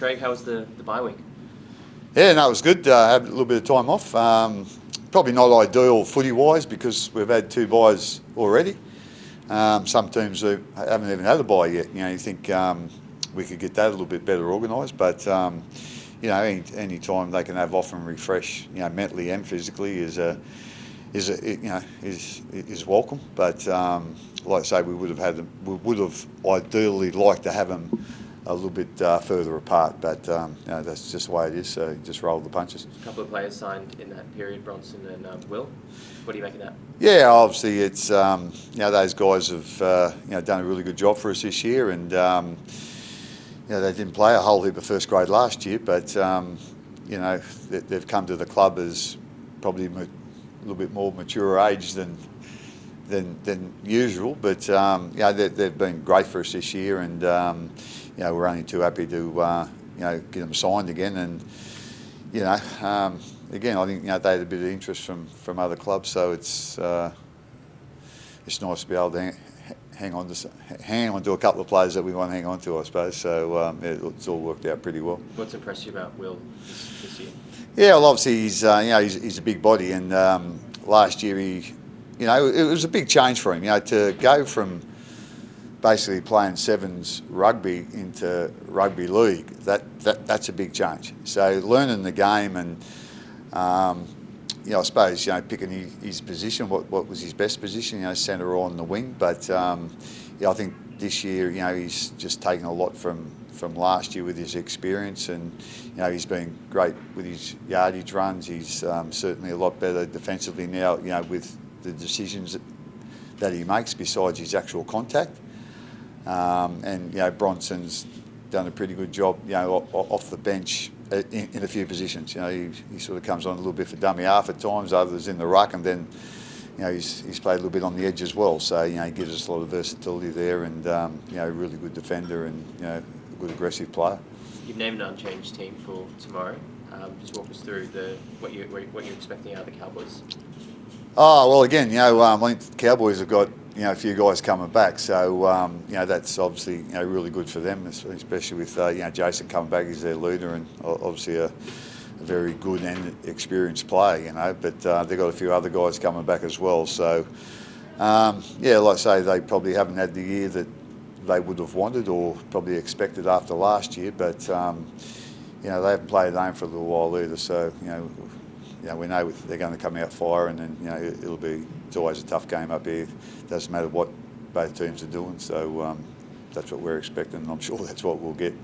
Craig, how was the bye week? Yeah, no, it was good. Had a little bit of time off. Probably not ideal footy-wise because we've had 2 byes already. Some teams haven't even had a bye yet. You think we could get that a little bit better organised, but any time they can have off and refresh, mentally and physically is welcome. But like I say, we would have ideally liked to have them a little bit further apart, but that's just the way it is. So just roll the punches. A couple of players signed in that period, Bronson and Will. What do you make of that? Yeah, obviously it's those guys have done a really good job for us this year, and they didn't play a whole heap of first grade last year, but they've come to the club as probably a little bit more mature age than usual. But they've been great for us this year, and we're only too happy to get them signed again. And again, I think they had a bit of interest from other clubs, so it's nice to be able to hang on to a couple of players that we want to hang on to, I suppose. So it's all worked out pretty well. What's impressed you about Will this year? Yeah, well, obviously he's a big body, and last year it was a big change for him. To go from basically playing sevens rugby into rugby league, that's a big change. So learning the game and I suppose picking his position, what was his best position, centre or on the wing. But I think this year he's just taken a lot from last year with his experience, and he's been great with his yardage runs. He's certainly a lot better defensively now, with the decisions that he makes besides his actual contact. And Bronson's done a pretty good job, off the bench in a few positions. He sort of comes on a little bit for dummy half at times, others in the ruck, and then he's played a little bit on the edge as well. So he gives us a lot of versatility there, and a really good defender and a good aggressive player. You've named an unchanged team for tomorrow. Just walk us through what you're expecting out of the Cowboys. Oh well, again, I think the Cowboys have got a few guys coming back, so that's obviously really good for them, especially with Jason coming back as their leader, and obviously a very good and experienced player, But they've got a few other guys coming back as well, so like I say, they probably haven't had the year that they would have wanted or probably expected after last year, but they haven't played a game for a little while either, so we know they're going to come out firing, and it's always a tough game up here. Doesn't matter what both teams are doing, so that's what we're expecting, and I'm sure that's what we'll get.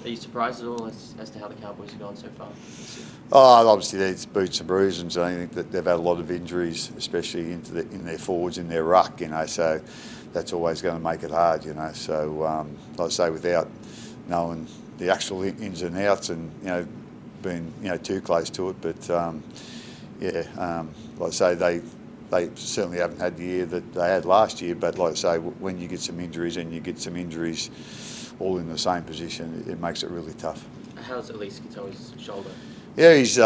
Are you surprised at all as to how the Cowboys have gone so far this year? Oh, obviously there's boots and bruises. I think that they've had a lot of injuries, especially in their forwards, in their ruck. So that's always going to make it hard. So like I say, without knowing the actual ins and outs, and being too close to it, but like I say, they certainly haven't had the year that they had last year. But like I say, when you get some injuries, and you get some injuries all in the same position, it makes it really tough. How's Elise Katoa's shoulder? Yeah, he's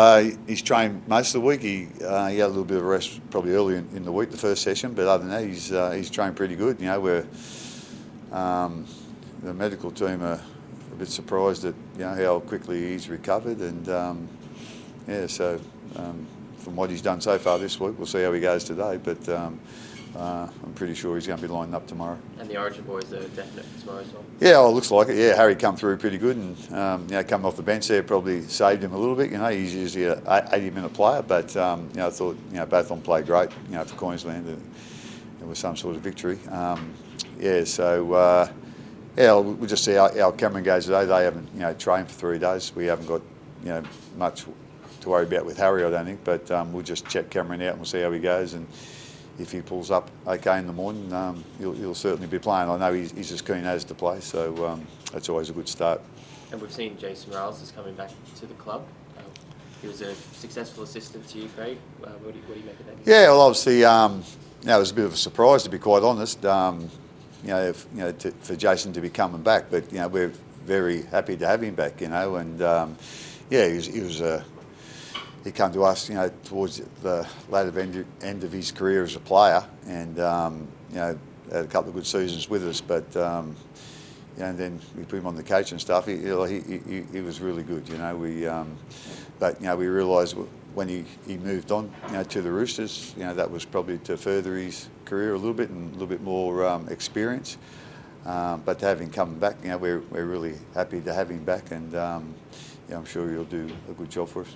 trained most of the week. He had a little bit of rest probably early in the week, the first session, but other than that, he's trained pretty good. We're the medical team are a bit surprised at how quickly he's recovered, and so from what he's done so far this week, we'll see how he goes today, but I'm pretty sure he's going to be lining up tomorrow. And the Origin boys are definite for tomorrow as well? Yeah, well, it looks like it. Yeah, Harry come through pretty good, and coming off the bench there probably saved him a little bit. He's usually an 80-minute player, but I thought both of them played great. For Queensland, it was some sort of victory. So we'll just see how Cameron goes today. They haven't trained for 3 days. We haven't got much to worry about with Harry, I don't think, but we'll just check Cameron out and we'll see how he goes, and if he pulls up okay in the morning, he'll certainly be playing. I know he's as keen as to play, so that's always a good start. And we've seen Jason Riles is coming back to the club. He was a successful assistant to you, Craig. What do you make of that? Yeah, well, obviously, it was a bit of a surprise, to be quite honest. For Jason to be coming back, but we're very happy to have him back. And he came to us, towards the later end of his career as a player, and had a couple of good seasons with us. But and then we put him on the coach and stuff. He was really good. You know, but you know, we realised when he moved on, you know, to the Roosters, you know, that was probably to further his career a little bit and a little bit more experience. But to have him come back, you know, we're really happy to have him back, and yeah, I'm sure he'll do a good job for us.